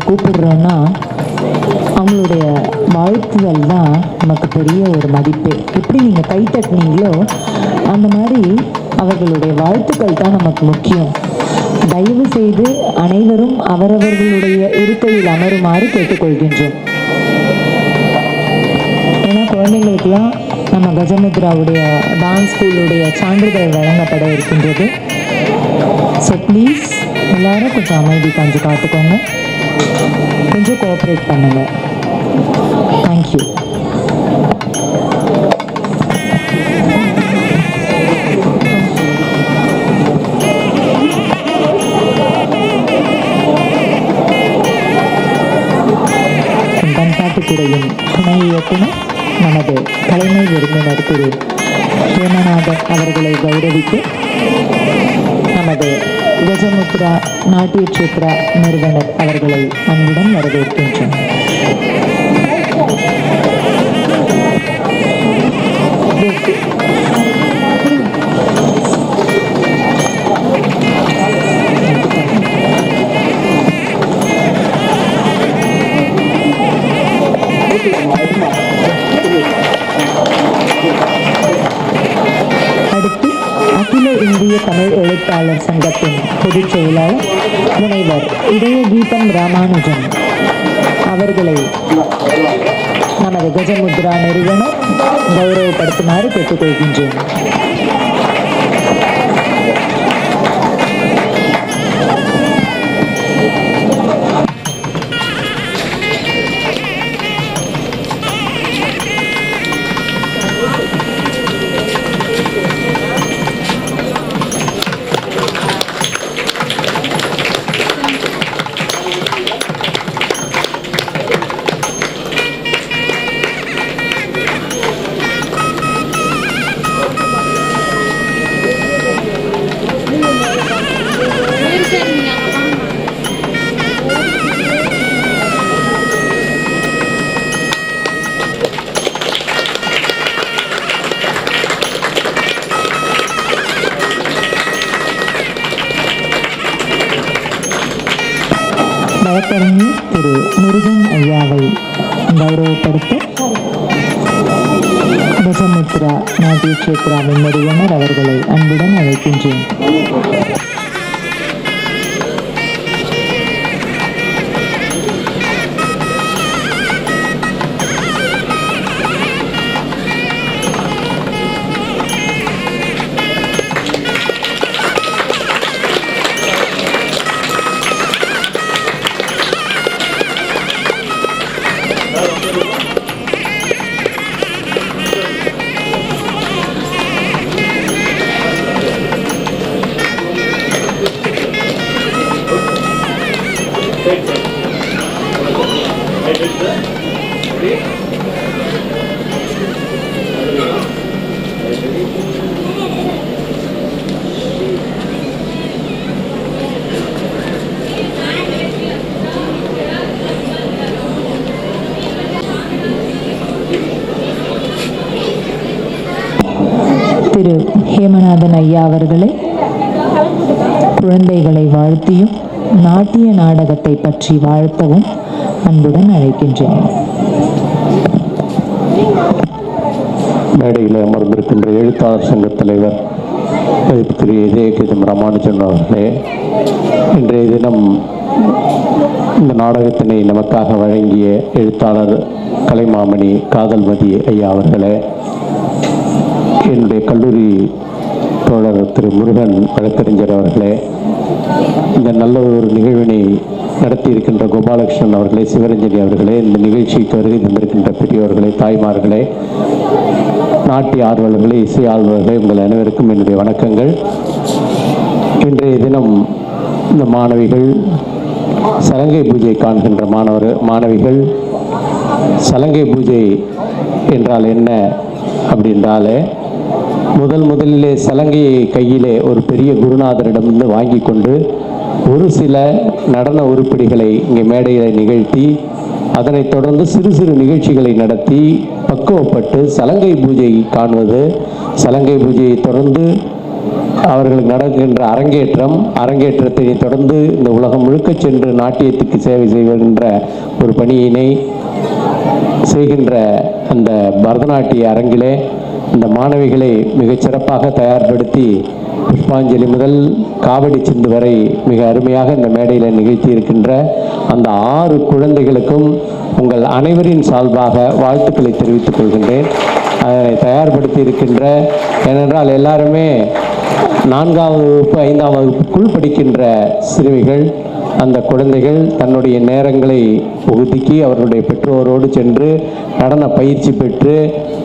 கூப்பிடுறோன்னா அவங்களுடைய வாழ்த்துதல் தான் நமக்கு பெரிய ஒரு மதிப்பு. எப்படி நீங்கள் கை தட்டினீங்களோ அந்த மாதிரி அவர்களுடைய வாழ்த்துக்கள் தான் நமக்கு முக்கியம். தயவு செய்து அனைவரும் அவரவர்களுடைய இருக்கையில் அமருமாறு கேட்டுக்கொள்கின்றோம். ஏன்னா குழந்தைங்களுக்கெல்லாம் நம்ம கஜமுத்ராவுடைய டான்ஸ் ஸ்கூலுடைய சான்றிதழ் வழங்கப்பட இருக்கின்றது. ஸோ ப்ளீஸ் எல்லாரும் கொஞ்சம் அமைதி கொஞ்சம் காத்துக்கோங்க, கொஞ்சம் கோஆப்ரேட் பண்ணுங்க. தேங்க்யூ. பண்பாட்டுத்துறையின் துணை இயக்குனர் நமது தலைமை விருந்தினர் திரு ஹேமநாதன் அவர்களை கௌரவித்து நமது கஜமுத்ரா நாட்டிய சேத்ரா நிறுவனர் அவர்களை அன்புடன் வரவேற்கின்றோம். அடுத்து அகில இந்திய தமிழ் எழுத்தாளர் சங்கத்தின் பொதுச் செயலாளர் முனைவர் இதய கீதம் ராமானுஜன் அவர்களை நமது கஜமுத்ரா நிறுவனர் கௌரவப்படுத்துமாறு கேட்டுக்கொள்கின்றேன். வழக்கறிஞர் திரு முருகன் ஐயாவை கௌரவப்படுத்த கஜமுத்ரா நாட்டிய சேத்ராவின் நிறுவனர் அவர்களை அன்புடன் அழைக்கின்றேன். திரு ஹேமநாதன் ஐயா அவர்களை குழந்தைகளை வாழ்த்தியும் நாட்டிய நாடகத்தை பற்றி வாழ்த்தவும் அன்புடன் அழைக்கின்றேன். மேடையில் அமர்ந்திருக்கின்ற எழுத்தாளர் சங்க தலைவர் திரு இதய கீதம் ராமானுஜன் அவர்களே, இன்றைய தினம் இந்த நாடகத்தினை நமக்காக வழங்கிய எழுத்தாளர் கலைமாமணி காதல்மதி ஐயா அவர்களே, என்னுடைய கல்லூரி தோழர் திரு முருகன் வழக்கறிஞர் அவர்களே, இந்த நல்ல ஒரு நிகழ்வினை நடத்தி இருக்கின்ற கோபாலகிருஷ்ணன் அவர்களே, சிவரஞ்சனி அவர்களே, இந்த நிகழ்ச்சிக்கு வருகை தந்திருக்கின்ற பெரியவர்களே, தாய்மார்களே, நாட்டிய ஆர்வலர்களே, இசை ஆர்வலர்களே, உங்கள் அனைவருக்கும் என்னுடைய வணக்கங்கள். இன்றைய தினம் இந்த மாணவிகள் சலங்கை பூஜை காண்கின்ற மாணவிகள் சலங்கை பூஜை என்றால் என்ன அப்படின்றாலே, முதலிலே சலங்கையை கையிலே ஒரு பெரிய குருநாதரிடமிருந்து வாங்கி கொண்டு ஒரு சில நடன உருப்படிகளை இங்கே மேடையில் நிகழ்த்தி, அதனைத் தொடர்ந்து சிறு சிறு நிகழ்ச்சிகளை நடத்தி பக்குவப்பட்டு சலங்கை பூஜை காண்பது, சலங்கை பூஜையை தொடர்ந்து அவர்களுக்கு நடக்கின்ற அரங்கேற்றத்தை தொடர்ந்து இந்த உலகம் முழுக்க சென்று நாட்டியத்துக்கு சேவை செய்கின்ற ஒரு பணியினை செய்கின்ற அந்த பரதநாட்டிய அரங்கிலே இந்த மாணவிகளை மிகச் சிறப்பாக தயார்படுத்தி புஷ்பாஞ்சலி முதல் காவடி சிந்து வரை மிக அருமையாக இந்த மேடையில் நிகழ்த்தி இருக்கின்ற அந்த 6 குழந்தைகளுக்கும் உங்கள் அனைவரின் சார்பாக வாழ்த்துக்களை தெரிவித்துக் கொள்கின்றேன். அதனை தயார்படுத்தி இருக்கின்ற, ஏனென்றால் எல்லாருமே 4ஆம் வகுப்பு 5ஆம் வகுப்புக்குள் படிக்கின்ற சிறுமிகள். அந்த குழந்தைகள் தன்னுடைய நேரங்களை ஒதுக்கி அவர்களுடைய பெற்றோரோடு சென்று நடன பயிற்சி பெற்று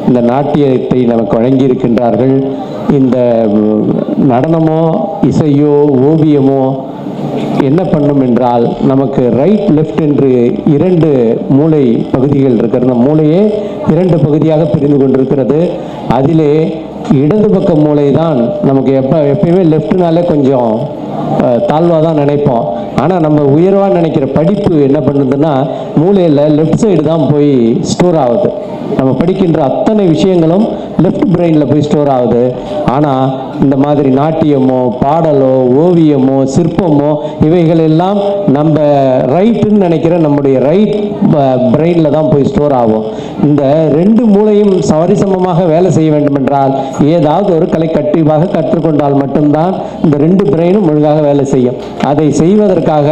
இந்த நாட்டியத்தை நமக்கு வழங்கியிருக்கின்றார்கள். இந்த நடனமோ இசையோ ஓவியமோ என்ன பண்ணும் என்றால், நமக்கு ரைட் லெஃப்ட் என்று 2 மூளை பகுதிகள் இருக்கிறது. அந்த மூளையே 2 பகுதியாக பிரிந்து கொண்டிருக்கிறது. அதிலே இடது பக்க மூளை தான் நமக்கு எப்பயுமே லெஃப்ட்னாலே கொஞ்சம் தாழ்வாக தான் நினைப்போம். ஆனால் நம்ம உயர்வாக நினைக்கிற படிப்பு என்ன பண்ணுதுன்னா, மூளையில் லெஃப்ட் சைடு தான் போய் ஸ்டோர் ஆகுது. நம்ம படிக்கின்ற அத்தனை விஷயங்களும் லெஃப்ட் பிரெயினில் போய் ஸ்டோர் ஆகுது. ஆனால் இந்த மாதிரி நாட்டியமோ பாடலோ ஓவியமோ சிற்பமோ இவைகள் எல்லாம் நம்ம ரைட்டுன்னு நினைக்கிற நம்முடைய ரைட் பிரெயினில் தான் போய் ஸ்டோர் ஆகும். இந்த 2 மூளையும் சரிசமமாக வேலை செய்ய வேண்டும் என்றால் ஏதாவது ஒரு கலை கட்டிவாக கற்றுக்கொண்டால் மட்டும்தான் இந்த 2 பிரெயினும் ஒழுங்காக வேலை செய்யும். அதை செய்வதற்காக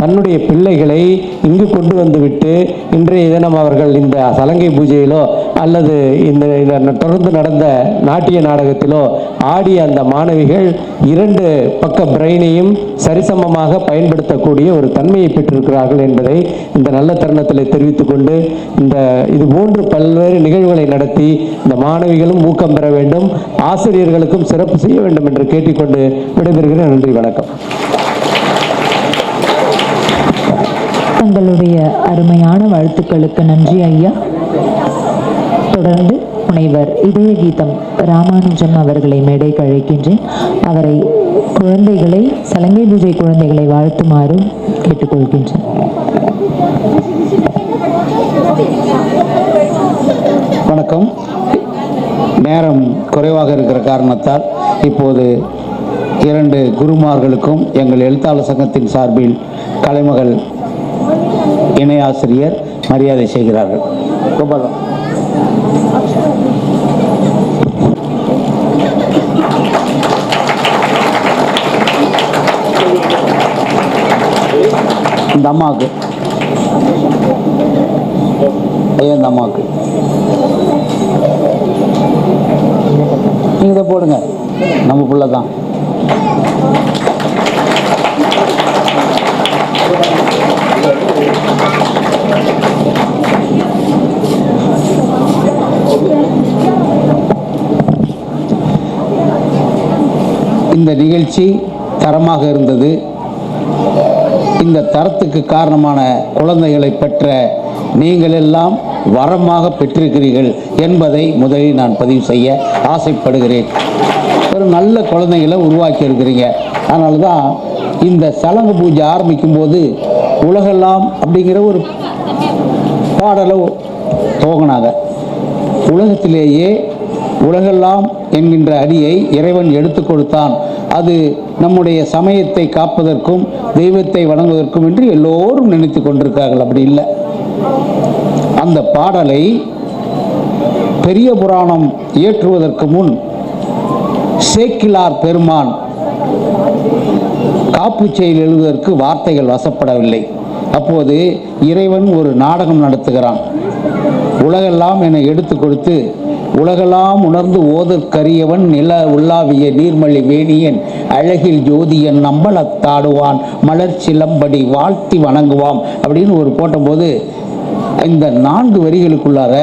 தன்னுடைய பிள்ளைகளை இங்கு கொண்டு வந்து விட்டு இன்றைய தினம் அவர்கள் இந்த சலங்கை பூஜையிலோ அல்லது இந்த தொடர்ந்து நடந்த நாட்டிய நாடகத்திலோ ஆடிய அந்த மாணவிகள் 2 பக்க பிரெயினையும் சரிசமமாக பயன்படுத்தக்கூடிய ஒரு தன்மையை பெற்றிருக்கிறார்கள் என்பதை இந்த நல்ல தருணத்தில் தெரிவித்துக் கொண்டு, இது போன்று பல்வேறு நிகழ்வுகளை நடத்தி இந்த மாணவிகளும் ஊக்கம் பெற வேண்டும், ஆசிரியர்களுக்கும் சிறப்பு செய்ய வேண்டும் என்று கேட்டுக்கொண்டு விடைபெறுகிறேன். நன்றி, வணக்கம். தங்களுடைய அருமையான வாழ்த்துக்களுக்கு நன்றி ஐயா. தொடர்ந்து முனைவர் இதய கீதம் ராமானுஜம் அவர்களை மேடைக்கு அழைக்கின்றேன். அவரை குழந்தைகளை, சலங்கை பூஜை குழந்தைகளை வாழ்த்துமாறு கேட்டுக்கொள்கின்றேன். வணக்கம். நேரம் குறைவாக இருக்கிற காரணத்தால் இப்போது 2 குருமார்களுக்கும் எங்கள் எழுத்தாளர் சங்கத்தின் சார்பில் கலைமகள் இணையாசிரியர் மரியாதை செய்கிறார்கள். கோபாலம். இந்த அம்மாவுக்கு, இந்த அம்மாவுக்கு நீங்கள் இதை போடுங்க, நம்ம பிள்ளை தான். இந்த நிகழ்ச்சி தரமாக இருந்தது. இந்த தரத்துக்கு காரணமான குழந்தைகளை பெற்ற நீங்கள் எல்லாம் வரமாக பெற்றிருக்கிறீர்கள் என்பதை முதலில் நான் பதிவு செய்ய ஆசைப்படுகிறேன். ஒரு நல்ல குழந்தைகளை உருவாக்கி இருக்கிறீங்க. அதனால தான் இந்த சலங்கு பூஜை ஆரம்பிக்கும் போது உலகெல்லாம் அப்படிங்கிற ஒரு பாடலை துவங்கினாங்க. உலகத்திலேயே உலகெல்லாம் என்கின்ற அடியை இறைவன் எடுத்து கொடுத்தான். அது நம்முடைய சமயத்தை காப்பதற்கும் தெய்வத்தை வணங்குவதற்கும் என்று எல்லோரும் நினைத்து கொண்டிருக்கார்கள். அப்படி இல்லை. அந்த பாடலை பெரிய புராணம் இயற்றுவதற்கு முன் சேக்கிலார் பெருமான் காப்புச்செயல் எழுதுவதற்கு வார்த்தைகள் வசப்படவில்லை. அப்போது இறைவன் ஒரு நாடகம் நடத்துகிறான். உலகெல்லாம் என எடுத்து கொடுத்து, உலகெல்லாம் உணர்ந்து ஓதற்கரியவன் நில உள்ளாவிய நீர்மலி வேணியன் அழகில் ஜோதியன் நம்பலத்தாடுவான் மலர் சிலம்படி வாழ்த்தி வணங்குவான் அப்படின்னு ஒரு போட்டபோது இந்த 4 வரிகளுக்குள்ளார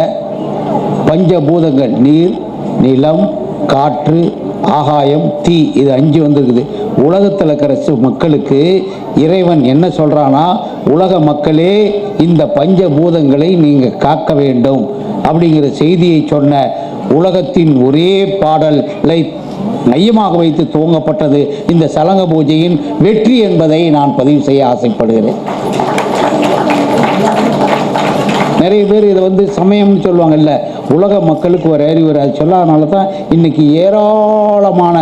பஞ்சபூதங்கள் நீர், நிலம், காற்று, ஆகாயம், தீ, இது 5 வந்திருக்குது. உலகத்தில் இருக்கிற மக்களுக்கு இறைவன் என்ன சொல்றானா, உலக மக்களே இந்த பஞ்சபூதங்களை நீங்க காக்க வேண்டும் அப்படிங்கிற செய்தியை சொன்ன உலகத்தின் ஒரே பாடலை மையமாக வைத்து துவங்கப்பட்டது இந்த சலங்க பூஜையின் வெற்றி என்பதை நான் பதிவு செய்ய ஆசைப்படுகிறேன். நிறைய பேர் இதை சமயம்னு சொல்லுவாங்கல்ல, உலக மக்களுக்கு ஒரு அறிவுரை அது சொல்லாதனால தான் இன்னைக்கு ஏராளமான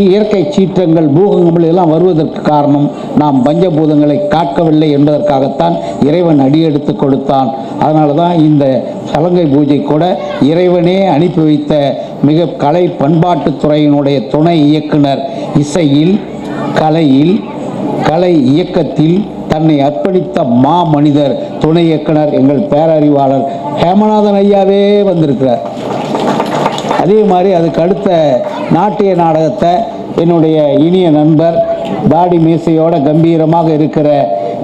இயற்கை சீற்றங்கள், பூகம்பங்கள் எல்லாம் வருவதற்கு காரணம் நாம் பஞ்சபூதங்களை காக்கவில்லை என்பதற்காகத்தான் இறைவன் அடியெடுத்து கொடுத்தான். அதனால தான் இந்த சலங்கை பூஜை கூட இறைவனே அனுப்பி வைத்த மிக கலை பண்பாட்டுத்துறையினுடைய துணை இயக்குனர், இசையில், கலையில், கலை இயக்கத்தில் தன்னை அர்ப்பணித்த மனிதர் துணை இயக்குனர் எங்கள் பேரறிவாளர் ஹேமநாதன் ஐயாவே வந்திருக்கிறார். அதே மாதிரி அதுக்கு அடுத்த நாட்டிய நாடகத்தை என்னுடைய இனிய நண்பர் தாடி மீசையோட கம்பீரமாக இருக்கிற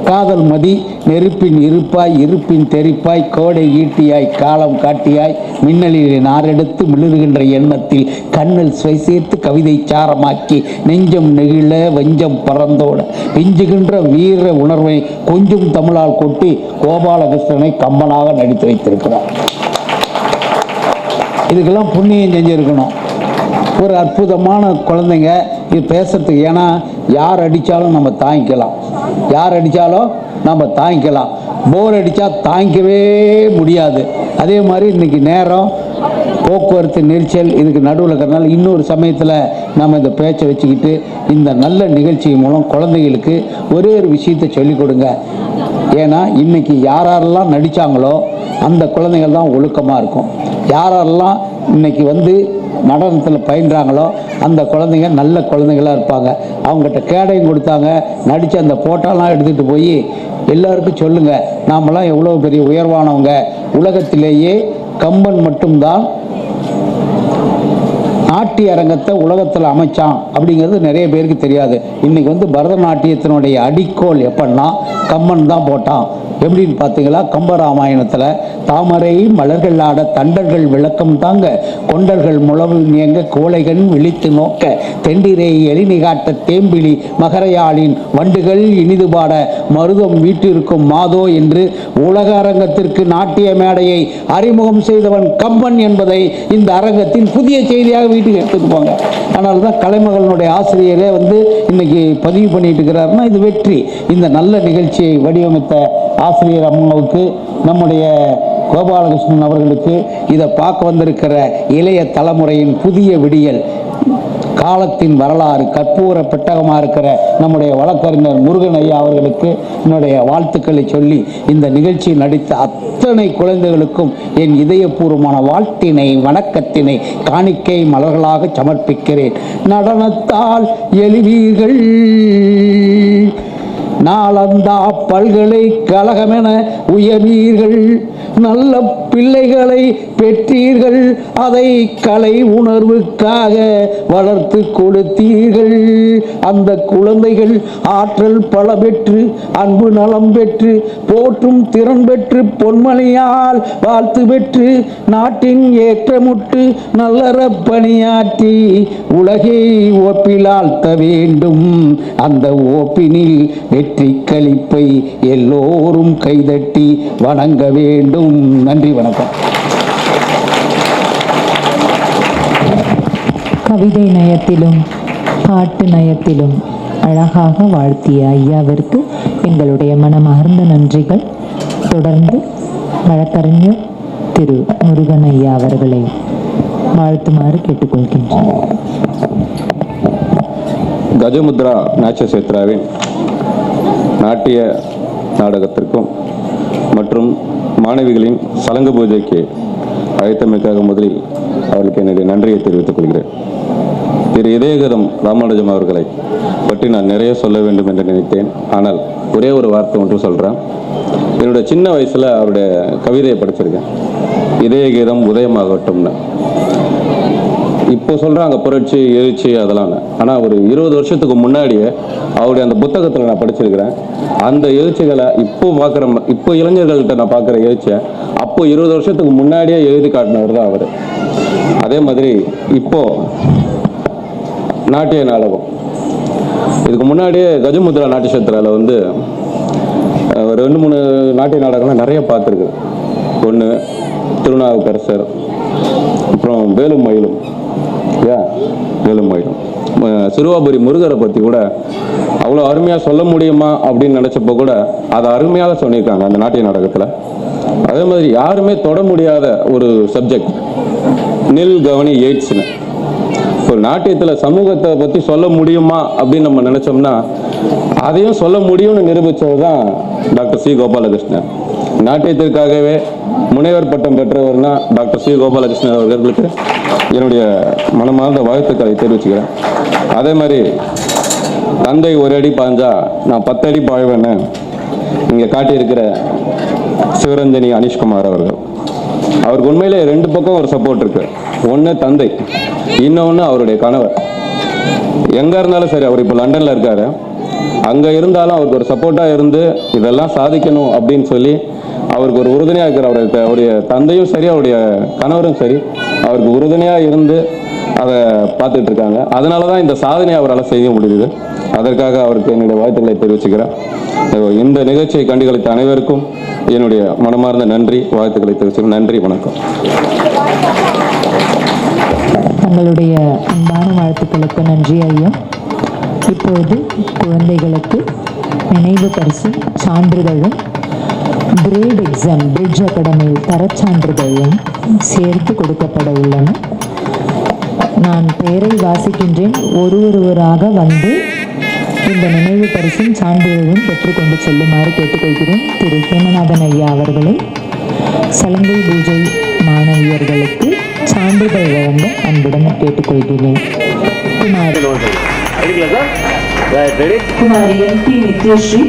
காதல் மதி, நெருப்பின் இருப்பாய் இருப்பின் தெரிப்பாய் கோடை ஈட்டியாய் காலம் காட்டியாய் மின்னலிலே நாரெடுத்து மிளறுகின்ற எண்ணத்தில் கண்ணல் சுவை சேர்த்து கவிதை சாரமாக்கி நெஞ்சம் நெகிழ வஞ்சம் பறந்தோட பிஞ்சுகின்ற வீர உணர்வை கொஞ்சம் தமிழால் கொட்டி கோபாலகிருஷ்ணனை கம்பனாக நடித்து வைத்திருக்கிறார். இதுக்கெல்லாம் புண்ணியம் செஞ்சுருக்கணும். ஒரு அற்புதமான குழந்தைங்க இது பேசுறதுக்கு. ஏன்னா யார் அடித்தாலும் நம்ம தாங்கிக்கலாம், யார் அடித்தாலும் நம்ம தாங்கிக்கலாம். போர் அடித்தா தாங்கிக்கவே முடியாது. அதே மாதிரி இன்றைக்கி நேரம், போக்குவரத்து நெரிசல் இதுக்கு நடுவில் இருக்கிறதுனால இன்னொரு சமயத்தில் நம்ம இந்த பேச்சை வச்சுக்கிட்டு இந்த நல்ல நிகழ்ச்சி மூலம் குழந்தைகளுக்கு ஒரே ஒரு விஷயத்தை சொல்லிக் கொடுங்க. ஏன்னா இன்றைக்கி யாரெல்லாம் நடித்தாங்களோ அந்த குழந்தைகள் தான் ஒழுக்கமாக இருக்கும். யாரெல்லாம் இன்னைக்கு நடனத்தில் பயின்றாங்களோ அந்த குழந்தைங்க நல்ல குழந்தைங்களாக இருப்பாங்க. அவங்ககிட்ட கேடையும் கொடுத்தாங்க, நடித்த அந்த போட்டோலாம் எடுத்துகிட்டு போய் எல்லாருக்கும் சொல்லுங்கள், நாமெல்லாம் எவ்வளோ பெரிய உயர்வானவங்க. உலகத்திலேயே கம்பன் மட்டும்தான் நாட்டிய அரங்கத்தை உலகத்தில் அமைச்சான் அப்படிங்கிறது நிறைய பேருக்கு தெரியாது. இன்றைக்கி பரதநாட்டியத்தினுடைய அடிக்கோல் எப்படின்னா கம்பன் தான் போட்டான். எப்படின்னு பார்த்தீங்களா, கம்பராமாயணத்தில் தாமரை மலர்கள் ஆட தண்டர்கள் விளக்கம் தாங்க கொண்டர்கள் முழவு நீங்க கோழைகள் விழித்து நோக்க தெண்டிரை எழினி காட்ட தேம்பிலி மகரையாளின் வண்டுகள் இனிது பாட மருதம் வீட்டிற்கும் மாதோ என்று உலக அரங்கத்திற்கு நாட்டிய மேடையை அறிமுகம் செய்தவன் கம்பன் என்பதை இந்த அரங்கத்தின் புதிய செய்தியாக வீட்டுக்கு எடுத்துட்டு போங்க. அதனால தான் கலைமகளினுடைய ஆசிரியரே இன்னைக்கு பதிவு பண்ணிட்டு இருக்கிறாருன்னா இது வெற்றி. இந்த நல்ல நிகழ்ச்சியை வடிவமைத்த ஆசிரியர் அம்மாவுக்கு, நம்முடைய கோபாலகிருஷ்ணன் அவர்களுக்கு, இதை பார்க்க வந்திருக்கிற இளைய தலைமுறையின் புதிய விடியல், காலத்தின் வரலாறு கற்பூர பெட்டகமாக இருக்கிற நம்முடைய வழக்கறிஞர் முருகன் ஐயா அவர்களுக்கு என்னுடைய வாழ்த்துக்களை சொல்லி இந்த நிகழ்ச்சியில் நடித்த அத்தனை குழந்தைகளுக்கும் என் இதயபூர்வமான வாழ்த்தினை வணக்கத்தினை காணிக்கை மலர்களாக சமர்ப்பிக்கிறேன். நடனத்தால் எழுவீர்கள், நாளந்தா பல்கலைக்கழகமென உயர்வீர்கள், நல்ல பிள்ளைகளை பெற்றீர்கள், அதை கலை உணர்வுக்காக வளர்த்து கொடுத்தீர்கள். அந்த குழந்தைகள் ஆற்றல் பல பெற்று அன்பு நலம் பெற்று போற்றும் திறன் பெற்று பொன்மணியால் வாழ்த்து பெற்று நாட்டின் ஏற்றமுட்டு நல்லற பணியாற்றி உலகை ஓப்பிலாழ்த்த வேண்டும். அந்த ஓப்பினில் வெற்றி களிப்பை எல்லோரும் கைதட்டி வணங்க வேண்டும். நன்றி, வணக்கம். கவிதை நயத்திலும் பாட்டு நயத்திலும் அழகாக வாழ்த்திய ஐயாவிற்கு எங்களுடைய மனமார்ந்த நன்றிகள். தொடர்ந்து வழக்கறிஞர் திரு முருகன் ஐயா அவர்களை வாழ்த்துமாறு கேட்டுக்கொள்கின்றேன். கஜமுத்ரா நாச்சசேத்ராவின் நாட்டிய நாடகத்திற்கும் மற்றும் மாணவிகளின் சலங்க பூஜைக்கு அழைத்தமைக்காக முதலில் அவர்களுக்கு என்னுடைய நன்றியை தெரிவித்துக் கொள்கிறேன். திரு இதயகரம் ராமானுஜம் அவர்களை பற்றி நான் நிறைய சொல்ல வேண்டும் என்று நினைத்தேன். ஆனால் ஒரே ஒரு வார்த்தை ஒன்று சொல்கிறேன். என்னுடைய சின்ன வயசில் அவருடைய கவிதையை படிச்சிருக்கேன், இதயகீதம் உதயமாகட்டும்னு. இப்போ சொல்கிறாங்க புரட்சி எழுச்சி அதெல்லாம், ஆனால் ஒரு 20 வருஷத்துக்கு முன்னாடியே அவருடைய அந்த புத்தகத்தில் நான் படிச்சிருக்கிறேன். அந்த எழுச்சிகளை இப்போ இளைஞர்கள்ட்ட நான் பார்க்குற எழுச்சியை அப்போ 20 வருஷத்துக்கு முன்னாடியே எழுதி காட்டினவர் தான் அவர். அதே மாதிரி இப்போ நாட்டிய நாடகம், இதுக்கு முன்னாடியே கஜமுத்ரா நாட்டியசேத்ராவில் 2-3 நாட்டிய நாடகம்லாம் நிறைய பார்த்துருக்கு. ஒன்று திருநாவுக்கரசர், அப்புறம் வேலும் மயிலும், வேலும் மயிலும், சிறுவாபுரி முருகரை பற்றி கூட அவ்வளோ அருமையாக சொல்ல முடியுமா அப்படின்னு நினச்சப்போ கூட அதை அருமையாக சொல்லியிருக்காங்க அந்த நாட்டிய நாடகத்தில். அதே மாதிரி யாருமே தொட முடியாத ஒரு சப்ஜெக்ட், நில் கவனி எய்ட்ஸ்னு. ஒரு நாட்டியத்தில் சமூகத்தை பற்றி சொல்ல முடியுமா அப்படின்னு நம்ம நினச்சோம்னா அதையும் சொல்ல முடியும்னு நிரூபித்தது தான் டாக்டர் சி கோபாலகிருஷ்ணன். நாட்டியத்திற்காகவே முனைவர் பட்டம் பெற்றவர்னா டாக்டர் சி கோபாலகிருஷ்ணன் அவர்களுக்கு என்னுடைய மனமார்ந்த வாழ்த்துக்களை தெரிவிச்சுக்கிறேன். அதே மாதிரி தந்தை ஒரு அடி பாய்ஞ்சா நான் 10 அடி பாய்வேன்னு இங்கே காட்டியிருக்கிற சிவரஞ்சனி அனிஷ்குமார் அவர்கள், அவருக்கு உண்மையிலே 2 பக்கம் ஒரு சப்போர்ட் இருக்கு. ஒன்று தந்தை, இன்னொன்று அவருடைய கணவர். எங்கே இருந்தாலும் சரி, அவர் இப்போ லண்டனில் இருக்காரு, அங்கே இருந்தாலும் அவருக்கு ஒரு சப்போர்ட்டாக இருந்து இதெல்லாம் சாதிக்கணும் அப்படின்னு சொல்லி அவருக்கு ஒரு உறுதுணையாக இருக்கிற அவருடைய தந்தையும் சரி, அவருடைய கணவரும் சரி, அவருக்கு உறுதுணையாக இருந்து அதை பார்த்துட்டு இருக்காங்க. அதனால தான் இந்த சாதனையை அவரால் செய்ய முடியுது. அதற்காக அவருக்கு என்னுடைய வாழ்த்துக்களை தெரிவிச்சுக்கிறேன். இந்த நிகழ்ச்சியை கண்டுகளித்த அனைவருக்கும் என்னுடைய மனமார்ந்த நன்றி, வாழ்த்துக்களை தெரிவிச்சுக்கிறேன். நன்றி, வணக்கம். தங்களுடைய அன்பான வாழ்த்துக்களுக்கு நன்றி ஐயா. இப்போது குழந்தைகளுக்கு நினைவு பரிசும் சான்றிதழும் கிரேட் எக்ஸாம் பிரிட்ஜ் அகாடமியில் தரச்சான்றிதழும் சேர்த்து கொடுக்கப்பட உள்ளன. நான் பெயரை வாசிக்கின்றேன். ஒருவராக வந்து இந்த நினைவு பரிசும் சான்றிதழும் பெற்றுக்கொண்டு செல்லுமாறு கேட்டுக்கொள்கிறேன். திரு ஹேமநாதன் ஐயா அவர்களை சலங்கை பூஜை மாணவியர்களுக்கு சான்றிதழ் வழங்க அன்புடன் கேட்டுக்கொள்கிறேன். குமாரி எம்பி நித்யஸ்ரீ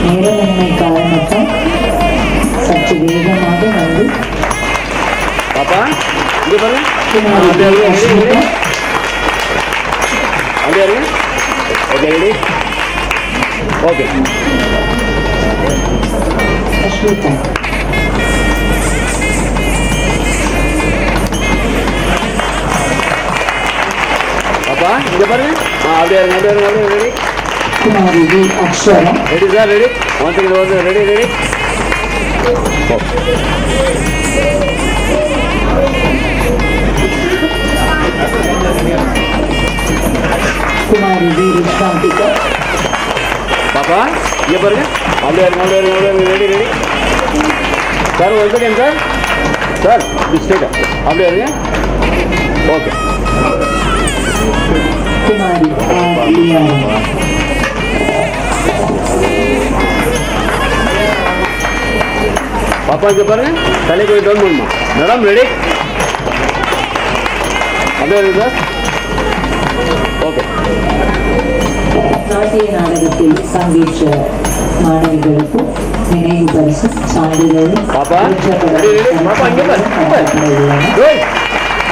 நேரமின்மை காரணத்தால் சற்று வேகமாக வந்து அஸ்மிதா குமாரி வி அக்ஷரா குமாரி வி ரிஷாந்திகா பாப்பா இங்க பாருங்க, அப்படியே ரெடி சார். ஒரு செகண்ட் சார் மிஸ்டேக், அப்படியே இருங்க. ஓகே. குமாரி ஆர் லியானா பாப்பா இங்க பாருங்க, தலை போய் டவுன் பண்ணுமா மேடம். ரெடி, அப்படியே இருக்கு சார். ஓகே. நாட்டிய நாடகத்தில் பங்கேற்ற மாணவிகளுக்கு நினைவு பரிசு சான்றிதழும் பாப்பா பாப்பா இங்க பாரு,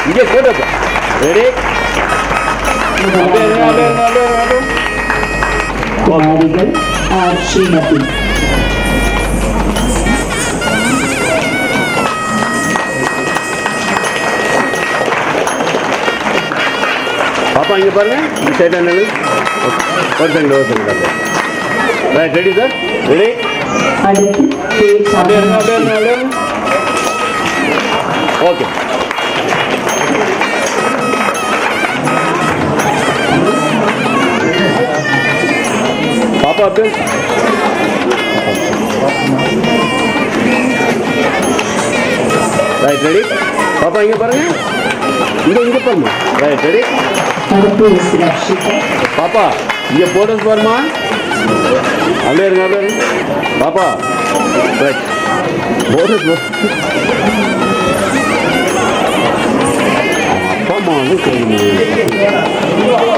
இங்கே போட்டோ. ரெடி, குமாரிகள் ஆர் ஸ்ரீமதி பாப்பா இங்க பாருங்க, இந்த சைட் என்ன ஒரு second. Right, ready sir. Ready, அடுத்து கே அப்படியே ஓகே. பாப்பா அப்படியே ரைட், ரெடி. பாப்பா இங்க பாருங்க, இங்க பாருமா. Right, ready. அடுத்து எஸ் ரக்ஷிதா பாப்பா இங்க போட்டோஸ் பாருமா. அப்படியே இருங்க. பாப்பா ரைட், போட்டோஸ் அப்பா அம்மா வந்து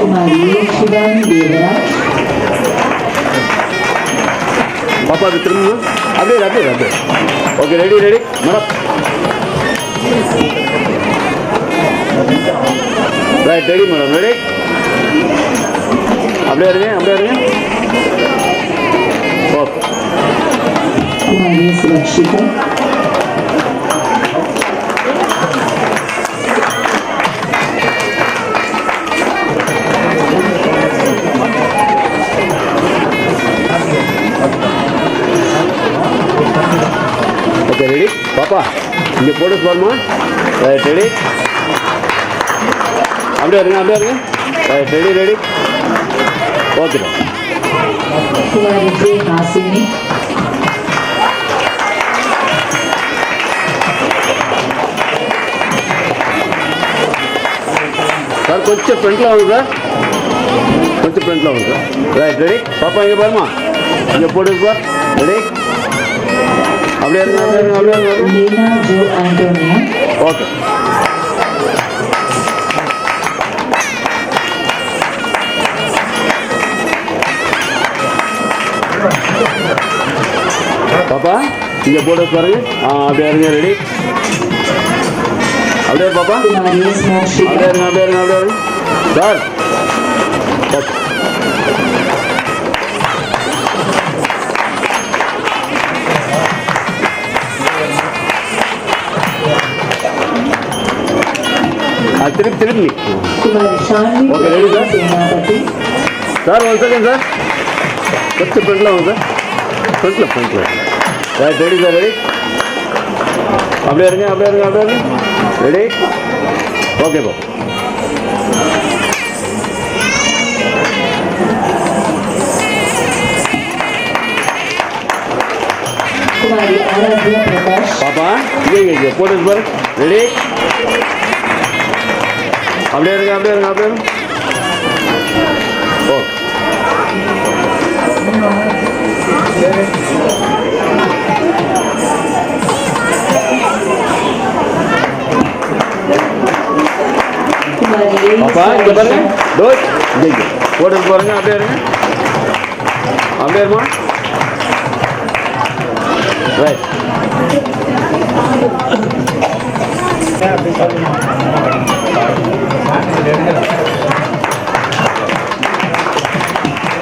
குமாரி சிவானி தேவராஜ் பாப்பா அது திரும்ப அப்படியே. Okay, ready madam. Right, ready madam. Ready, அப்படியே இருங்க. ஓகே. குமாரி எஸ் ரக்ஷிதா ஓகே, ரெடி. பாப்பா இங்கே போட்டோஸ் பாருமா. Right, ready. அப்படியே இருங்க. Right, ready. ஓகே. குமாரி ஜே ஹாசினி, சார் கொஞ்சம் ஃப்ரண்ட்டில் வாங்க சார், கொஞ்சம் ஃப்ரண்ட்டில் வாங்க சார். ரைட், ரெடி பாப்பா, இங்கே பாருமா, இங்கே போட்டுப்பா, ரெடி, அப்படியே இருங்க, அப்படியே இருங்க, அப்படியே இருங்க. Leena Jo Antonia, okay. பாப்பா இங்கே போட்டு பாருங்க. அப்படியே இருங்க, ரெடி, அப்படியே இரு பாப்பா, குமாரி எஸ் மோக்ஷிகா, அப்படியே இருங்க, அப்படியே இருங்க, அப்படியே இருங்க சார். ஓகே. திருப்பி திருப்பி குமாரி Shanvi okay, ready sir. Senapathi, sir one second sir, first ஃப்ரண்ட்டில் வாங்க சார், ஃப்ரண்ட்டில் ரைட், ரெடி சார், ரெடி, அப்படியே இருங்க, அப்படியே இருங்க, அப்படியே இருங்க, ரெடி, ஓகே பா. குமாரி ஆராத்யா பிரகாஷ், பாப்பா இங்கே போட்டு பாரு, ரெடி, அப்படியே இருங்க, அப்படியே இருங்க, அப்படியே இருங்க, ஓகே. குமாரி ஏ பாப்பா இங்கே பாருங்க, டோஸ் இங்கே போட்டு பாருங்க, அப்படியே இருங்க, அப்படியே இருமா, ரைட்.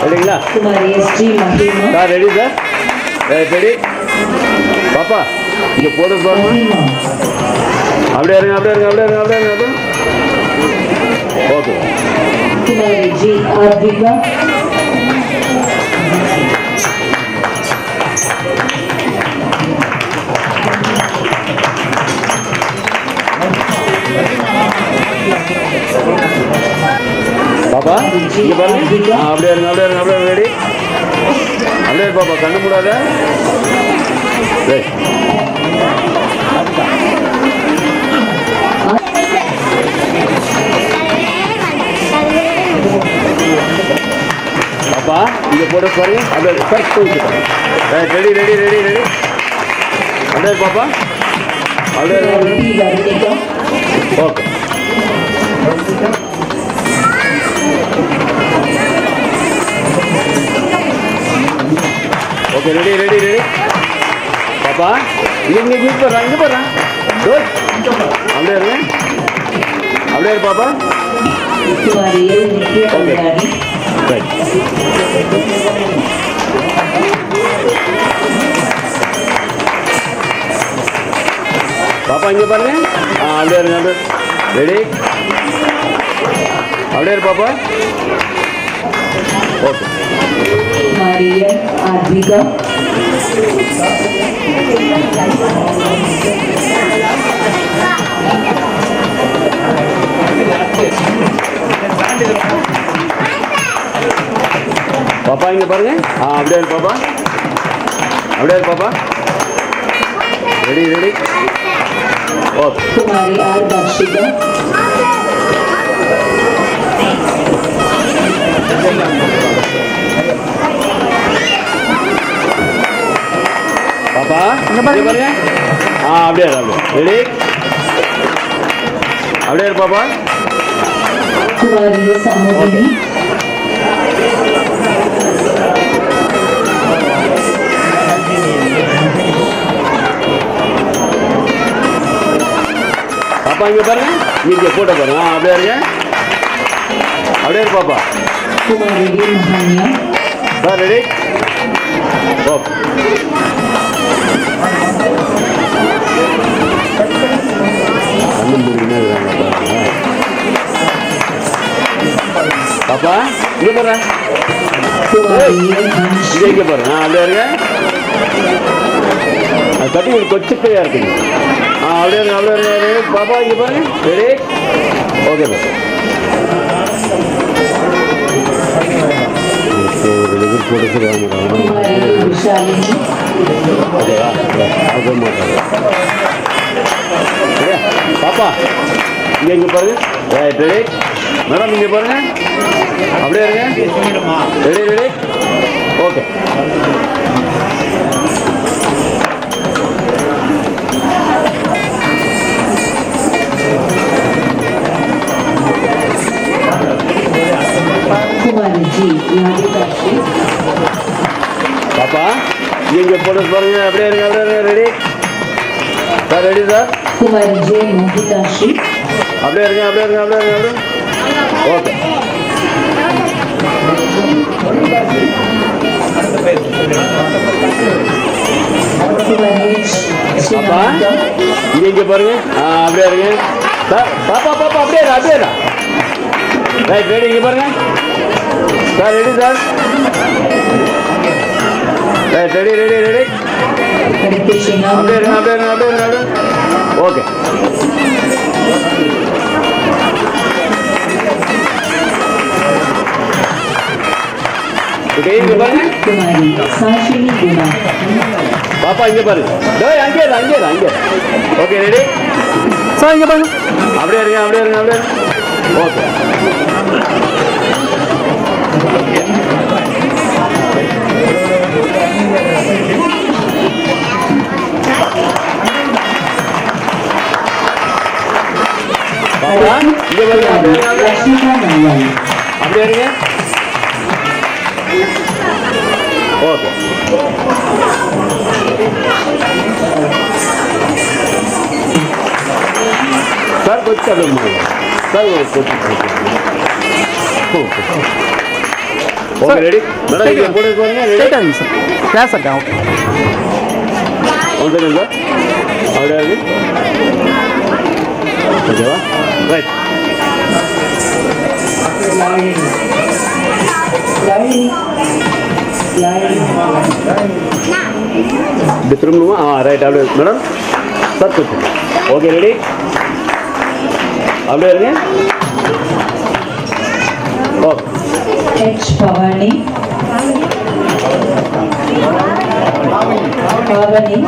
ரெடிங்களா குமாரி S G Mahima, sir? Ready sir, right, ready பாப்பா இங்கே போட்டு பாருங்க, மஹிமா, அப்படியே இருங்க, அப்படியே இருங்க, அப்படியே இருங்க, அப்படியே இருங்க, அப்படியே ஓகே. குமாரி ஜி ஆர்விகா, பாப்பா இங்கே பாருங்க, அப்படியே இருங்க, அப்படியே இருங்க, அப்படியே ரெடி, அப்படியே இரு பாப்பா, கண்ணு மூடாத, ரைட். பாப்பா இங்கே போட்டு பாருங்க, அப்படியே சார் போயிட்டு right, ready, ready, ready, ready, அப்படியே இரு பாப்பா, அப்படியே இருங்க, அப்படியே B Varnika, okay. Okay, ready, ready, ready பாப்பா, இங்கே போடுறான், இங்கே போடுறான், அப்படியே இருங்க, அப்படியே இரு பாப்பா, குமாரி எல் நித்யா கல்யாணி, ரைட். பாப்பா இங்கே பாருங்க, அப்படியே இருங்க, அப்படியே ரெடி, அப்படியே இரு பாப்பா, ஓகே. குமாரி என் ஆர்விகா, பாப்பா இங்கே பாருங்க, அப்படியே இரு பாப்பா, அப்படியே இரு பாப்பா, ரெடி, ரெடி, ஓகே. குமாரி ஆர் தர்ஷிகா, பாப்பா இங்கே பாருங்க, அப்படியே இரு, அப்படியே ரெடி, அப்படியே இரு பாப்பா, குமாரி எஸ் அமுதினி, பாப்பா இங்கே பாருங்க, இங்கே போட்ட பாருங்க, அப்படியே இருங்க, அப்படியே இரு பாப்பா, குமாரி டி மஹான்யா, சார் ரெடி, ஓகே. கண்ணு முடியுமே பாப்பா, இங்கே போடுறேன், குமாரி எல் ஹன்ஷ், இங்கே பாருங்க, அப்படியே இருங்க, அது கட்டி ஒரு கொச்சிக்கையாக இருக்குங்க, அப்படியே இருங்க, அப்படியே இருங்க, ரெடி பாப்பா, இங்கே பாருங்க, ரெடி, ஓகே பாப்பா. எதிர்ப்பு குமாரி விஷாலினி, ஓகேவா அது மாட்டாங்க. சரியா பாப்பா இங்கே பாருங்க. ரைட் ரெடி மேடம் இங்கே பாருங்க. அப்படியே இருங்க. Ready ready okay. குமாரி ஜி யாதிகாஷி, பாப்பா இங்கே போட்டு பாருங்க. அப்படியே இருங்க. அப்படியே இருங்க. Ready sir. Ready sir. குமாரி ஜே மோகிதாஷி, அப்படியே இருங்க. அப்படியே இருங்க. அப்படியே இருங்க. அப்படியே ஓகே. குமரேஷ் பாப்பா சிவானந்தம், இங்கே பாருங்க. அப்படியே இருங்க சார். பாப்பா பாப்பா அப்படியே இரு, அப்படியே இரு. ரைட் ரெடி இங்கே பாருங்க sir. Ready sir. Right ready ready ready. அடுத்து அப்படியே சினாமி, இருங்க. அப்படியே இருங்க. அப்படியே இருங்க. அப்படியே ஓகே. ஓகே இங்கே பாருங்க. குமாரி சாஷினி குணா, பாப்பா இங்கே பாருங்க. டேய் அங்கே இரு, அங்கே இரு, அங்கே இரு. Okay ready sir. இங்கே பாருங்க. அப்படியே இருங்க. அப்படியே இருங்க. அப்படியே இருங்க. ஓகே. பாப்பா இங்கே பாருங்க. அப்படியே இருங்க. அப்படியே இருங்க. லக்ஷ்மிகா நல்வாய், அப்படியே இருங்க. ஓகே. சார் கொஞ்சம் அப்படியே முடியும் சார். ஒரு ஓகே ரெடி மேடம். இங்கே போட்டு பாருங்க. ரெடி சார் கிளாஸ் இருக்கா? Okay one second sir. அப்படியே இருக்கு. ஓகேவா ரைட். யாழினி, யாழினி, யாழினி, இப்படி திரும்பணுமா? ரைட். அப்படியே மேடம் சார் கொஞ்சம். Okay ready. அப்படியே இருங்க. ஓகே. எச் பவானி, பாவனி,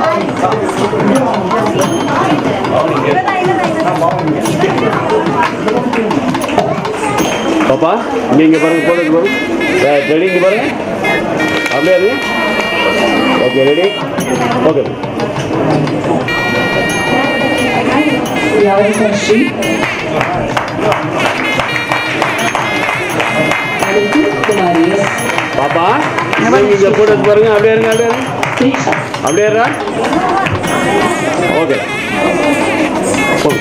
பாப்பா இங்கே பாருங்க. போட்டு பாருங்க. ரைட் ரெடி இங்கே பாருங்க. அப்படியே இருங்க. Okay ready okay. யாதிகாஷி, அடுத்து குமாரி எஸ் பாப்பா இங்கே போட்டு பாருங்க. அப்படியே இருங்க. அப்படியே இருங்க. ஸ்ரீஷா, அப்படியே இருடா. Okay okay.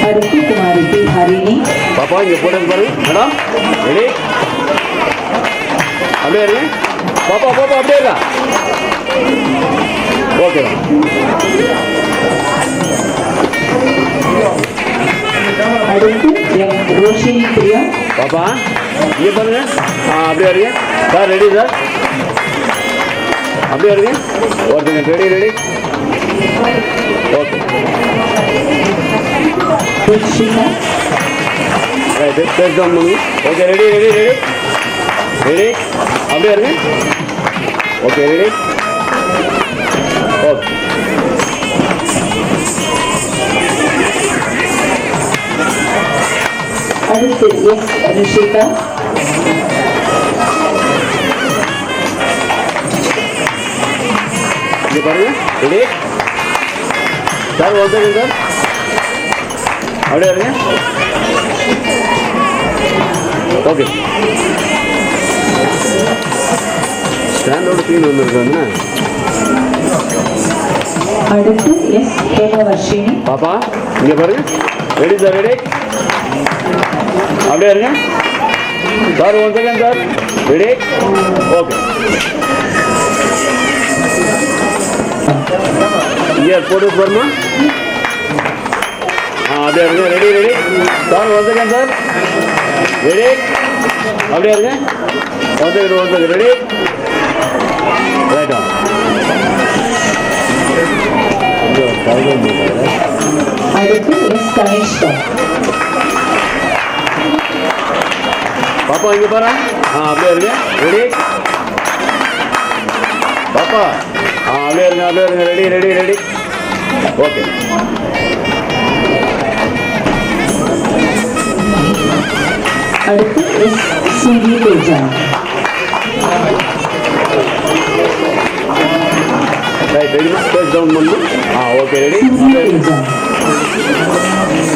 அடுத்து குமாரி பி ஹரிணி, பாப்பா இங்கே போட்டு பாருங்க. Madam ready. அப்படியே இருங்க. பாப்பா பாப்பா அப்படியே இருக்கா? ஓகே. அடுத்து எம் ரோஷினி பிரியா, பாப்பா இங்கே பாருங்க. அப்படியே இருங்க சார். Ready sir. அப்படியே இருங்க. ஒருத்தங்க ready ready okay. Deekshitha, right பேர் தான் பண்ணுங்க. Okay ready ready ready ready. அப்படியே இருங்க. Okay ready okay. அடுத்து எஸ் ரிஷிகா, இங்கே பாருங்க. Ready sir. Okay sir. அப்படியே இருங்க. ஓகே. ஸ்டாண்டோட சீன் வந்துருக்காங்க. அடுத்து எஸ் ஹேமவர்ஷினி, பாப்பா இங்கே பாருங்க. Ready sir. ரெடி அப்படியே இருங்க sir. One second sir. Ready okay. இங்கே போட்டு பாருமா. அப்படியே இருங்க. Ready ready sir. One second sir. Ready அப்படியே இருங்க. ஒன் செகண்ட் ரெடி ரைட்டா. அடுத்து எஸ் கனிஷ்கா, பாப்பா இங்கே பாரு. அப்படியே இருங்க. ரெடி பாப்பா. அப்படியே இருங்க. ரெடி. ஓகே. அடுத்து CV Teja. Right, ready. Stage down பண்ணு. Okay, ready.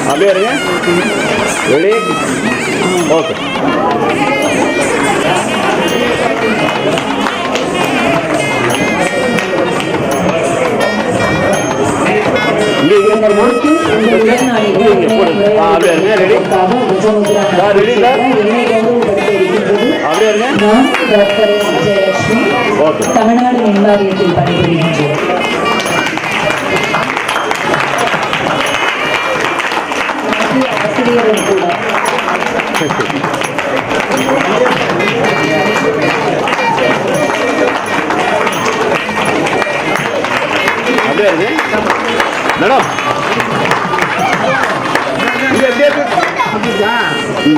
அப்படியே இருங்க. ரெடி. ஓகே. தமிழ்நாடு மின்வாரியத்தில் பணிபுரிகின்றேன். ஆசிரியரும் கூட. அப்படியே இருக்கு மேடம்.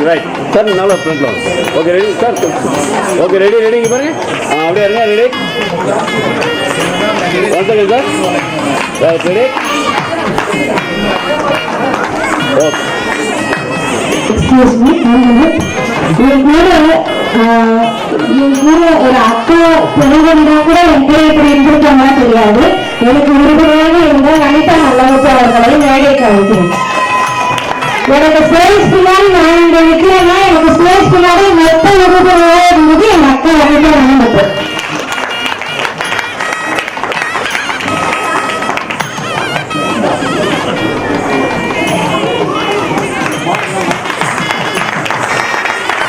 ரைட் சார், நல்லா ஃப்ரண்ட்ல okay. Ready sir. Okay, ready. இங்கே பாருங்க. அப்படியே இருங்க. Ready. 1 second sir. Right, ready. Okay. Excuse me, ஒரு அக்கா பிறகுனா கூட என் பேர் இப்படி இருந்திருக்காங்க தெரியாது. எனக்கு உறுதுணையாக இருந்த அனிதா நல்லவச்சு அவர்களை மேடை கழிக்கிறேன். எனக்கு ஸ்டேஜ் பின்னாடி நான் இங்க நிற்கிறேன்னா எனக்கு ஸ்டேஜ் பின்னாடி மொத்த உறுதுணையாக இருந்தது என் அக்கா அனிதா நல்லவச்சு.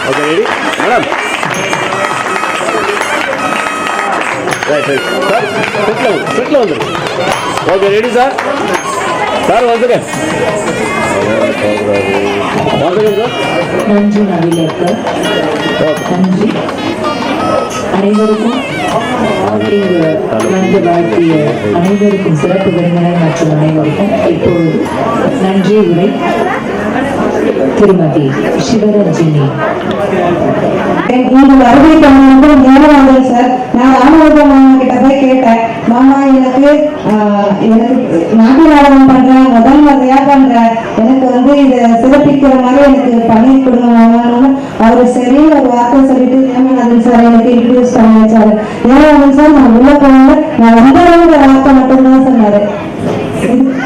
Okay, ready madam. Right sir. ஃபிட்ல வந்துடும். Okay, ready sir. சார் வந்துங்க. நன்றி நவிலேக்கர். நன்றி அனைவருக்கும். இங்கு வந்து வாழ்த்திய அனைவருக்கும், சிறப்பு விருந்தினர் மற்றும் அனைவருக்கும் இப்போது நன்றி உரை திருமதி சிவரஞ்சினி. இங்கு வருகை தந்தது ஞானவாதன் சார். நான் ராமநாதன் மாமா கிட்ட போய் கேட்டேன், மாமா எனக்கு நாட்டு நாடகம் பண்றேன், முதல் முறையா பண்றேன், எனக்கு வந்து இதை சிறப்பிக்கிற மாதிரி எனக்கு பண்ணி கொடுங்க மாமான்னு. அவரு சரின்னு ஒரு வார்த்தை சொல்லிட்டு ஞானவாதன் சார் எனக்கு இன்ட்ரடியூஸ் பண்ணி வச்சாரு. ஞானவாதன் சார் நான் உள்ள போன நான் வந்தவங்க வார்த்தை மட்டும்தான் சொன்னாரு.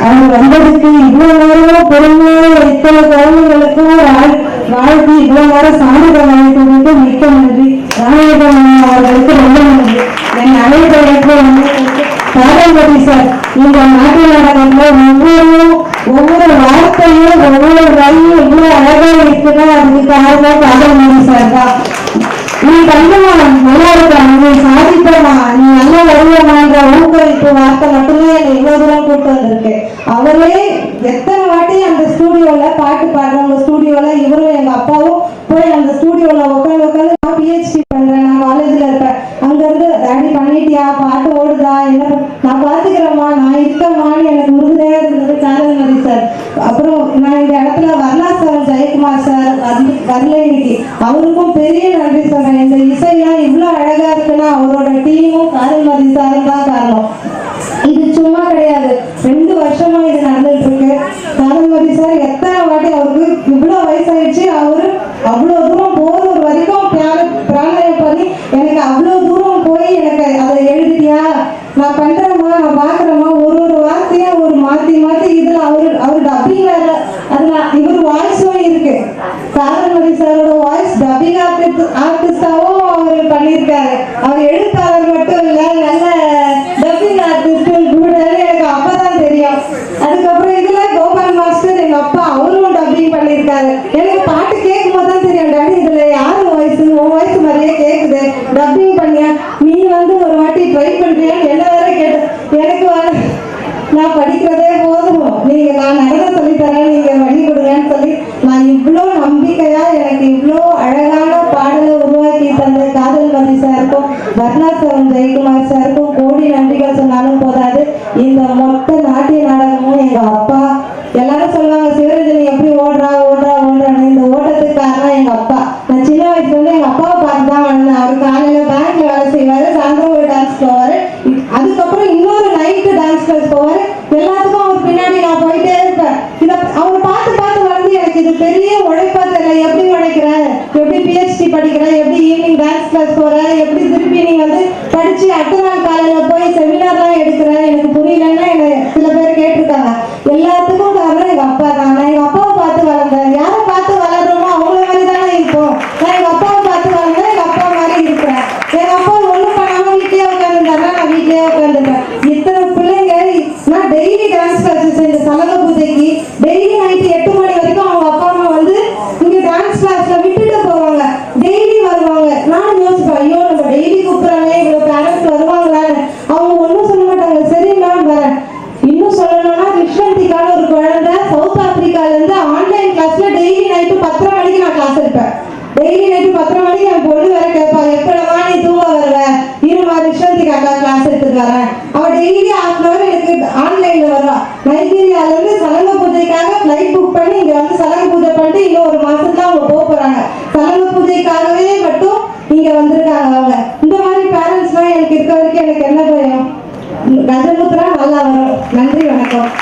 அவங்க வந்ததுக்கு இவ்வளவு நேரம் பொறுமையா இத்தனை குழந்தைகளுக்கும் வாழ்க்கை இவ்வளவு நேரம் சான்றிதழ் வாங்கிட்டு மிக்க நன்றி. ராமநாதன் அவர்களுக்கு ரொம்ப நன்றி. என் அனைவருக்கு பாரம்பரி சார், இந்த நாட்டு நாடகத்துல ஒவ்வொரு வார்த்தையும் ஒவ்வொரு வரியும் இவ்வளவு அழகா இருக்குன்னா அதுக்கு காரணம் பாரம்பரி சார் தான். நீ கண்டமா நல்லா இருக்கா, நீ சாதிப்பமா, நீ நல்லா வருவமான்ற ஊக்குவிப்பு வார்த்தை மட்டுமே என்னை இவ்வளவு தூரம் கூப்பிட்டு வந்திருக்கு. அவரே எத்தனை வாட்டி அந்த ஸ்டூடியோல பாட்டு பாடுறவங்க ஸ்டூடியோல இவரும் எங்க அப்பாவும் போய் அந்த ஸ்டூடியோல உட்காந்து நான் பிஹெச்டி பண்றேன், நான் காலேஜ்ல இருப்பேன், அங்க இருந்து டாடி பண்ணிட்டியா, பாட்டு ஓடுதா, என்ன நான் பாத்துக்கிறேம்மா, நான் இருக்கமான்னு எனக்கு உறுதியா இருந்தது காதல்மதி சார். அப்புறம் நான் இந்த இடத்துல வர்ணாசவன் ஜெயக்குமார் சார் வரல இன்னைக்கு, அவருக்கும் பெரிய நன்றி சொல்றேன். இந்த இசையெல்லாம் இவ்வளவு அழகா இருக்குன்னா அவரோட டீமும் காதல்மதி சாரும் தான் காரணம். இது சும்மா கிடையாது, 2 வருஷமா இது நடந்துட்டு இருக்கு. காதல்மதி சார் எத்தனை வாட்டி, அவருக்கு இவ்வளவு வயசாயிடுச்சு, அவரு அவ்வளவு தூரம் போற வரைக்கும் பிராணாயம் பண்ணி எனக்கு அவ்வளவு தூரம் போய் எனக்கு அதை எழுதிட்டியா, நான் பண்றேம்மா, நான் பாக்குறேம்மா, ஒரு வார்த்தையா ஒரு மாத்தி இதுல அவரு டப்பிங் வேற, அதுல இவர் வாய்ஸும் இருக்கு. காதல்மதி சாரோட வாய்ஸ் டப்பிங் ஆர்டிஸ்டாவும் அவர் பண்ணியிருக்காரு. அவர் எழுத்தாளர் மட்டும் இல்ல, நல்ல டப்பிங் ஆர்டிஸ்ட் கூட எனக்கு அப்பதான் தெரியும். அதுக்கப்புறம் இதுல கோபால் மாஸ்டர் எங்க அப்பா, அவரும் டப்பிங் பண்ணியிருக்காரு. எனக்கு பாட்டு கேட்கும் போது தான் தெரியும், டாடி இதுல யாரு வாய்ஸ், உன் வாய்ஸ் மாதிரியே கேக்குது, டப்பிங் பண்ணியா, நீ வந்து ஒரு வாட்டி ட்ரை பண்றியா, என்ன வேற கேட்டு எனக்கு நான் படிக்கிறதே போதும், நீங்க நான் நடனம் சொல்லித்தரேன், நீங்க பண்ணி கொடுங்கன்னு சொல்லி நான் இவ்வளோ நம்பிக்கையா எனக்கு இவ்வளோ அழகான பாடலை உருவாக்கி தந்த காதல்மதி சாருக்கும் வர்ணாசவன் ஜெயக்குமார் சாருக்கும் கோடி நன்றிகள் சொன்னாலும் போதாது. இந்த மொத்த நாட்டிய நாடகமும் எங்க அப்பா, எல்லாரும் சொல்லுவாங்க சிவரஞ்சனி எப்படி ஓடுறான்னு, இந்த ஓட்டத்துக்கு காரணம் எங்க அப்பா. நான் சின்ன வயசுல டான்ஸ் கிளாஸ் போவார். எல்லாத்துக்கும் அவர் பின்னாடி நான் போயிட்டே இருப்பேன். இதை அவர் பார்த்து பார்த்து வந்து எனக்கு இது பெரிய உழைப்பா தெரியல. எப்படி உழைக்கிற, எப்படி பிஹெச்டி படிக்கிற, எப்படி ஈவினிங் டான்ஸ் கிளாஸ் போற, எப்படி திருப்பி நீ வந்து படிச்சு அடுத்த நாள் காலையில போய் செமினார்லாம் எடுக்கிற, எனக்கு புரியலன்னா என்ன சில பேர் கேட்டிருக்காங்க. எல்லாத்துக்கும் காரணம் எங்க அப்பா தான். நான் எங்க அப்பாவை பார்த்து வளர்ந்தேன். யாரை பார்த்து வளர்றோமோ அவங்கள மாதிரி தானே இருப்போம். நான் எங்க அப்பாவை பார்த்து வளர்ந்தேன், எங்க அப்பா மாதிரி இருக்கிறேன். எங்க அப்பா ஒண்ணும் பண்ணாம வீட்லயே உட்காந்துருந்தாருன்னா நான் வீட்லயே உட்காந்துருப்பேன். இத்தனை பிள்ளைங்க நான் டெய்லி டான்ஸ் கிளாஸஸ் இந்த சலங்க பூஜைக்கு டெய்லி நைட்டு 8 மணி வரைக்கும் அவங்க அப்பா அம்மா வந்து இங்க டான்ஸ் கிளாஸ்ல விட்டுட்டு போவாங்க. டெய்லி வருவாங்க. நானும் யோசிப்பேன், ஐயோ நம்ம டெய்லி கூப்பிடுறாங்க, இவ்வளவு பேரண்ட்ஸ் வருவாங்களான்னு. அவங்க ஒன்றும் சொல்ல மாட்டாங்க, சரி நான் வரேன். இன்னும் சொல்லணும்னா விஸ்வந்திக்கான ஒரு குழந்தை சவுத் ஆப்பிரிக்கால இருந்து ஆன்லைன் கிளாஸ்ல டெய்லி நைட்டு 10:30 மணிக்கு நான் கிளாஸ் எடுப்பேன். டெய்லி நைட்டு 10:30 மணிக்கு என் பொண்ணு வேற கேட்பா, எப்படமா நீ தூங்க வருவ, இருமா விஸ்வந்திக்கா கிளாஸ் எடுத்துட்டு வரேன். அவ டெய்லி ½ hour எனக்கு ஆன்லைன்ல வருவா. நைஜீரியால இருந்து சலங்க பூஜைக்காக ஃபிளைட் புக் பண்ணி இங்க வந்து சலங்க பூஜை பண்ணிட்டு இன்னும் ஒரு மாசம் தான் அவங்க போக போறாங்க. சலங்க பூஜைக்காகவே மட்டும் இங்க வந்திருக்காங்க அவங்க. இந்த மாதிரி பேரண்ட்ஸ்லாம் எனக்கு இருக்க வரைக்கும் எனக்கு என்ன பயம்? கஜமுத்ரா நல்லா வரும். நன்றி, வணக்கம்.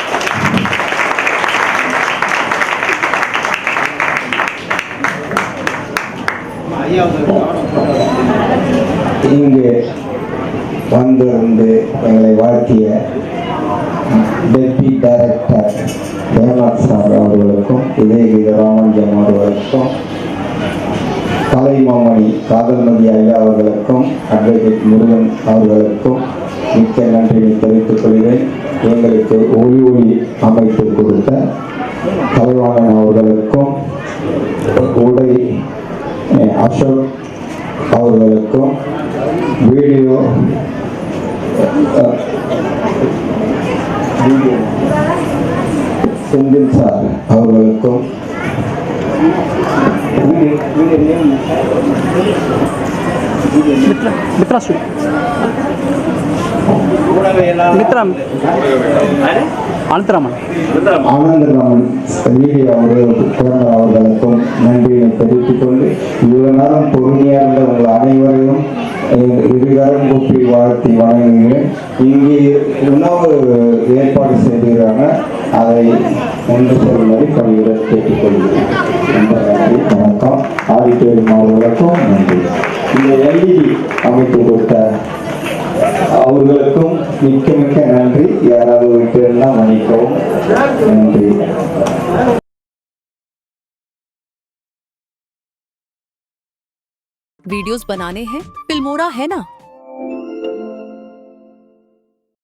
இங்கு வந்திருந்து எங்களை வாழ்த்திய டெப்டி டைரக்டர் தேவநாத் சார் அவர்களுக்கும் இதயகீத ராமஞ்சம் அவர்களுக்கும் கலைமாமணி காதல்மதி ஐயா அவர்களுக்கும் அட்வொகேட் முருகன் அவர்களுக்கும் மிக்க நன்றியை தெரிவித்துக் கொள்கிறேன். எங்களுக்கு ஒளி அமைத்து கொடுத்த கலைவாணன் அவர்களுக்கும் உடை அசோக் அவர்களுக்கும் வீடியோ செந்தில் சார் அவர்களுக்கும் ஆனந்தராமன் வீடியோ அவர்களுக்கும் நன்றியை தெரிவித்துக் கொண்டு இவ்வளவு நேரம் பொறுமையாக இருந்த உங்கள் அனைவரையும் இருகாரம் கூப்பி வாழ்த்தி வணங்குகிறேன். இங்கே உணவு ஏற்பாடு செய்திருக்கிறாங்க, அதை ஒன்று சொல்லும்படி பணிகளை கேட்டுக்கொள்கிறேன். ரொம்ப நன்றி, வணக்கம். ஆதித்தேவன் அவர்களுக்கும் நன்றி. இந்த LED அமைத்து கொடுத்த அவர்களுக்கும் மிக்க மிக்க நன்றி. யாராவது ஒரு பேர்னா மன்னிக்கவும். நன்றி. वीडियोस बनाने हैं फिल्मोरा है ना।